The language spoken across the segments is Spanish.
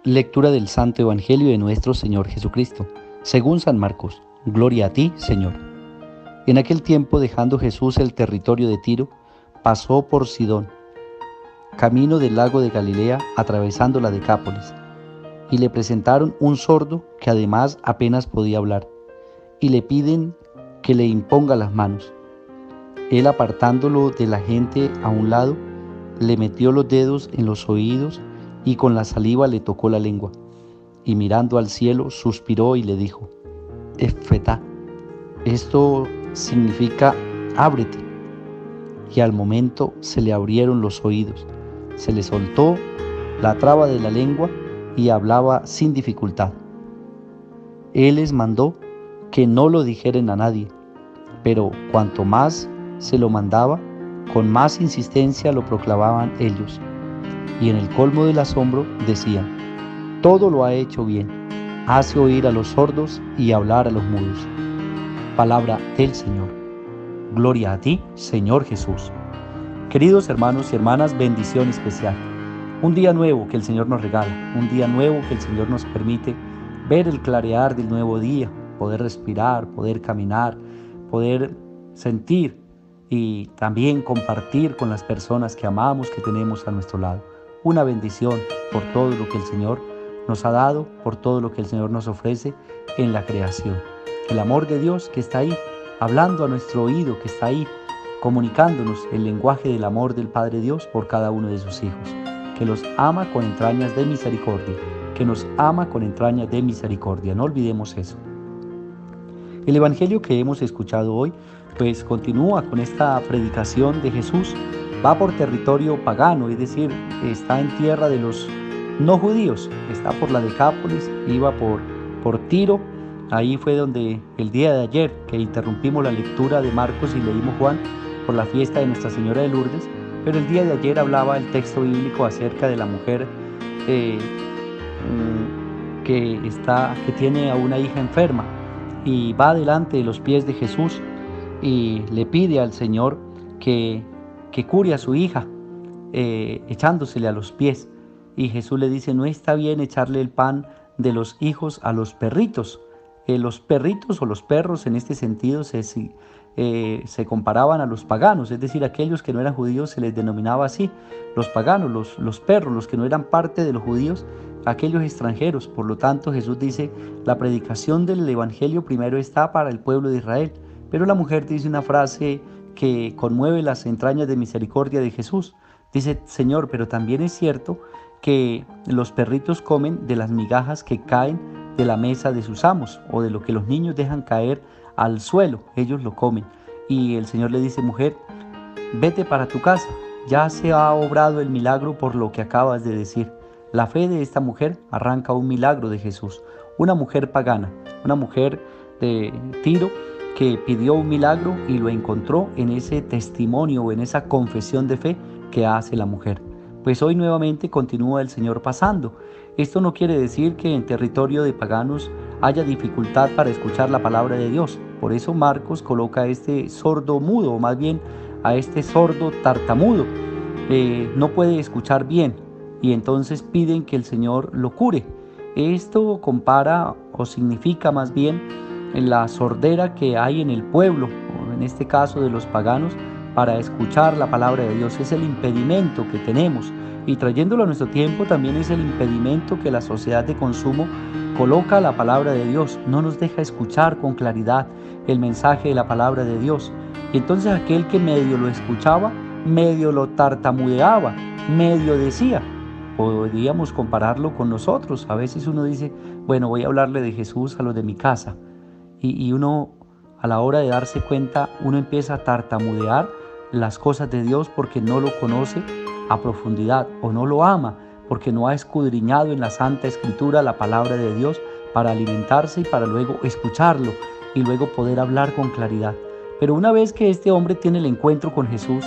Lectura del Santo Evangelio de nuestro Señor Jesucristo, según San Marcos. Gloria a ti, Señor. En aquel tiempo, dejando Jesús el territorio de Tiro, pasó por Sidón, camino del lago de Galilea, atravesando la Decápolis. Y le presentaron un sordo que además apenas podía hablar, y le piden que le imponga las manos. Él, apartándolo de la gente a un lado, le metió los dedos en los oídos y con la saliva le tocó la lengua. Y mirando al cielo, suspiró y le dijo: Efetá. Esto significa ábrete. Y al momento se le abrieron los oídos, se le soltó la traba de la lengua y hablaba sin dificultad. Él les mandó que no lo dijeren a nadie, pero cuanto más se lo mandaba, con más insistencia lo proclamaban ellos. Y en el colmo del asombro decían: todo lo ha hecho bien, hace oír a los sordos y hablar a los mudos. Palabra del Señor. Gloria a ti, Señor Jesús. Queridos hermanos y hermanas, bendición especial. Un día nuevo que el Señor nos regala, un día nuevo que el Señor nos permite ver el clarear del nuevo día, poder respirar, poder caminar, poder sentir y también compartir con las personas que amamos, que tenemos a nuestro lado. Una bendición por todo lo que el Señor nos ha dado, por todo lo que el Señor nos ofrece en la creación. El amor de Dios que está ahí, hablando a nuestro oído, que está ahí, comunicándonos el lenguaje del amor del Padre Dios por cada uno de sus hijos, que los ama con entrañas de misericordia, que nos ama con entrañas de misericordia. No olvidemos eso. El Evangelio que hemos escuchado hoy, pues continúa con esta predicación de Jesús. Va por territorio pagano, es decir, está en tierra de los no judíos, está por la Decápolis, iba por Tiro. Ahí fue donde el día de ayer, que interrumpimos la lectura de Marcos y leímos Juan por la fiesta de Nuestra Señora de Lourdes, pero el día de ayer hablaba el texto bíblico acerca de la mujer que tiene a una hija enferma y va delante de los pies de Jesús y le pide al Señor que cure a su hija, echándosele a los pies. Y Jesús le dice: no está bien echarle el pan de los hijos a los perritos. Los perritos o los perros en este sentido se comparaban a los paganos, es decir, aquellos que no eran judíos se les denominaba así, los paganos, los perros, los que no eran parte de los judíos, aquellos extranjeros. Por lo tanto, Jesús dice: la predicación del Evangelio primero está para el pueblo de Israel. Pero la mujer dice una frase que conmueve las entrañas de misericordia de Jesús. Dice: Señor, pero también es cierto que los perritos comen de las migajas que caen de la mesa de sus amos, o de lo que los niños dejan caer al suelo, ellos lo comen. Y el Señor le dice: mujer, vete para tu casa, ya se ha obrado el milagro por lo que acabas de decir. La fe de esta mujer arranca un milagro de Jesús. Una mujer pagana, una mujer de Tiro, que pidió un milagro y lo encontró en ese testimonio o en esa confesión de fe que hace la mujer. Pues hoy nuevamente continúa el Señor pasando. Esto no quiere decir que en territorio de paganos haya dificultad para escuchar la palabra de Dios. Por eso Marcos coloca a este sordo mudo, o más bien a este sordo tartamudo. No puede escuchar bien y entonces piden que el Señor lo cure. Esto compara o significa más bien la sordera que hay en el pueblo, o en este caso de los paganos, para escuchar la palabra de Dios. Es el impedimento que tenemos, y trayéndolo a nuestro tiempo también es el impedimento que la sociedad de consumo coloca a la palabra de Dios. No nos deja escuchar con claridad el mensaje de la palabra de Dios. Y entonces aquel que medio lo escuchaba, medio lo tartamudeaba, medio decía. Podríamos compararlo con nosotros. A veces uno dice: bueno, voy a hablarle de Jesús a los de mi casa. Y uno, a la hora de darse cuenta, uno empieza a tartamudear las cosas de Dios porque no lo conoce a profundidad, o no lo ama porque no ha escudriñado en la Santa Escritura la palabra de Dios para alimentarse y para luego escucharlo y luego poder hablar con claridad. Pero una vez que este hombre tiene el encuentro con Jesús,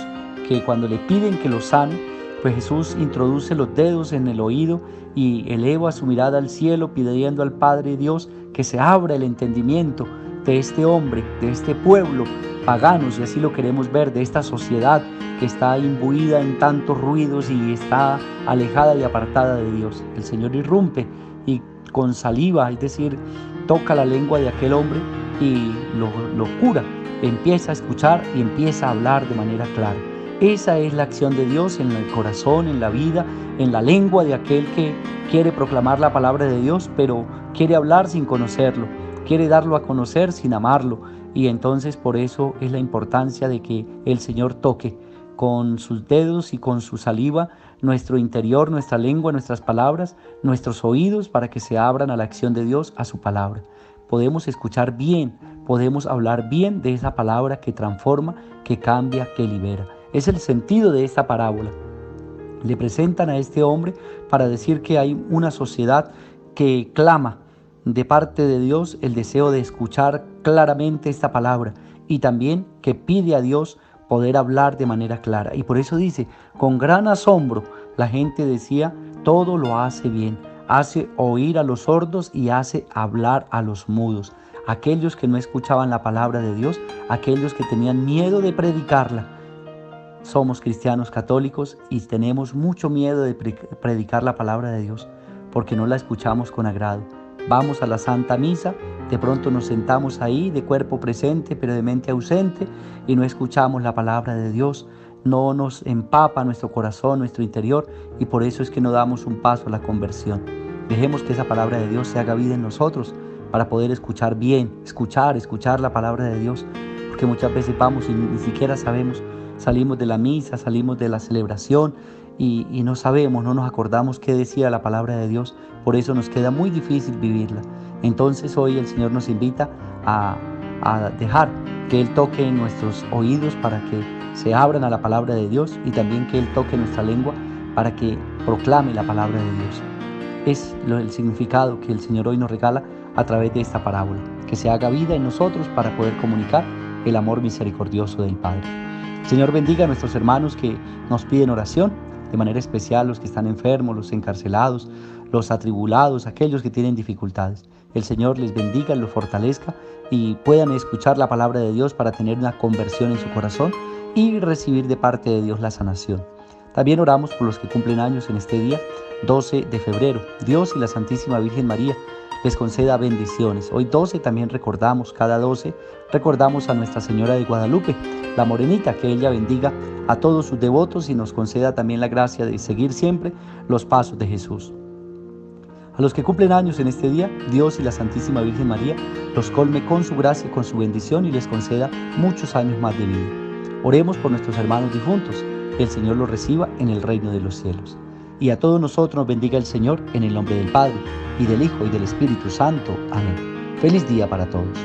que cuando le piden que lo sane, pues Jesús introduce los dedos en el oído y eleva su mirada al cielo pidiendo al Padre Dios que se abra el entendimiento, de este hombre, de este pueblo pagano, si así lo queremos ver, de esta sociedad que está imbuida en tantos ruidos y está alejada y apartada de Dios. El Señor irrumpe y con saliva, es decir, toca la lengua de aquel hombre y lo cura. Empieza a escuchar y empieza a hablar de manera clara. Esa es la acción de Dios en el corazón, en la vida, en la lengua de aquel que quiere proclamar la palabra de Dios, pero quiere hablar sin conocerlo, quiere darlo a conocer sin amarlo. Y entonces por eso es la importancia de que el Señor toque con sus dedos y con su saliva nuestro interior, nuestra lengua, nuestras palabras, nuestros oídos, para que se abran a la acción de Dios, a su palabra. Podemos escuchar bien, podemos hablar bien de esa palabra que transforma, que cambia, que libera. Es el sentido de esta parábola. Le presentan a este hombre para decir que hay una sociedad que clama de parte de Dios el deseo de escuchar claramente esta palabra y también que pide a Dios poder hablar de manera clara. Y por eso dice, con gran asombro, la gente decía, todo lo hace bien, hace oír a los sordos y hace hablar a los mudos. Aquellos que no escuchaban la palabra de Dios, aquellos que tenían miedo de predicarla. Somos cristianos católicos y tenemos mucho miedo de predicar la palabra de Dios porque no la escuchamos con agrado. Vamos a la Santa Misa, de pronto nos sentamos ahí de cuerpo presente pero de mente ausente y no escuchamos la palabra de Dios, no nos empapa nuestro corazón, nuestro interior, y por eso es que no damos un paso a la conversión. Dejemos que esa palabra de Dios se haga vida en nosotros para poder escuchar bien, escuchar la palabra de Dios, porque muchas veces vamos y ni siquiera sabemos. Salimos de la misa, salimos de la celebración y no sabemos, no nos acordamos qué decía la palabra de Dios. Por eso nos queda muy difícil vivirla. Entonces hoy el Señor nos invita a dejar que Él toque en nuestros oídos para que se abran a la palabra de Dios y también que Él toque nuestra lengua para que proclame la palabra de Dios. Es el significado que el Señor hoy nos regala a través de esta parábola. Que se haga vida en nosotros para poder comunicar el amor misericordioso del Padre. Señor, bendiga a nuestros hermanos que nos piden oración, de manera especial los que están enfermos, los encarcelados, los atribulados, aquellos que tienen dificultades. El Señor les bendiga, los fortalezca y puedan escuchar la palabra de Dios para tener una conversión en su corazón y recibir de parte de Dios la sanación. También oramos por los que cumplen años en este día, 12 de febrero. Dios y la Santísima Virgen María les conceda bendiciones. Hoy 12 también recordamos, cada 12 recordamos a Nuestra Señora de Guadalupe, la Morenita, que ella bendiga a todos sus devotos y nos conceda también la gracia de seguir siempre los pasos de Jesús. A los que cumplen años en este día, Dios y la Santísima Virgen María los colme con su gracia y con su bendición y les conceda muchos años más de vida. Oremos por nuestros hermanos difuntos, que el Señor los reciba en el reino de los cielos. Y a todos nosotros nos bendiga el Señor en el nombre del Padre, y del Hijo, y del Espíritu Santo. Amén. Feliz día para todos.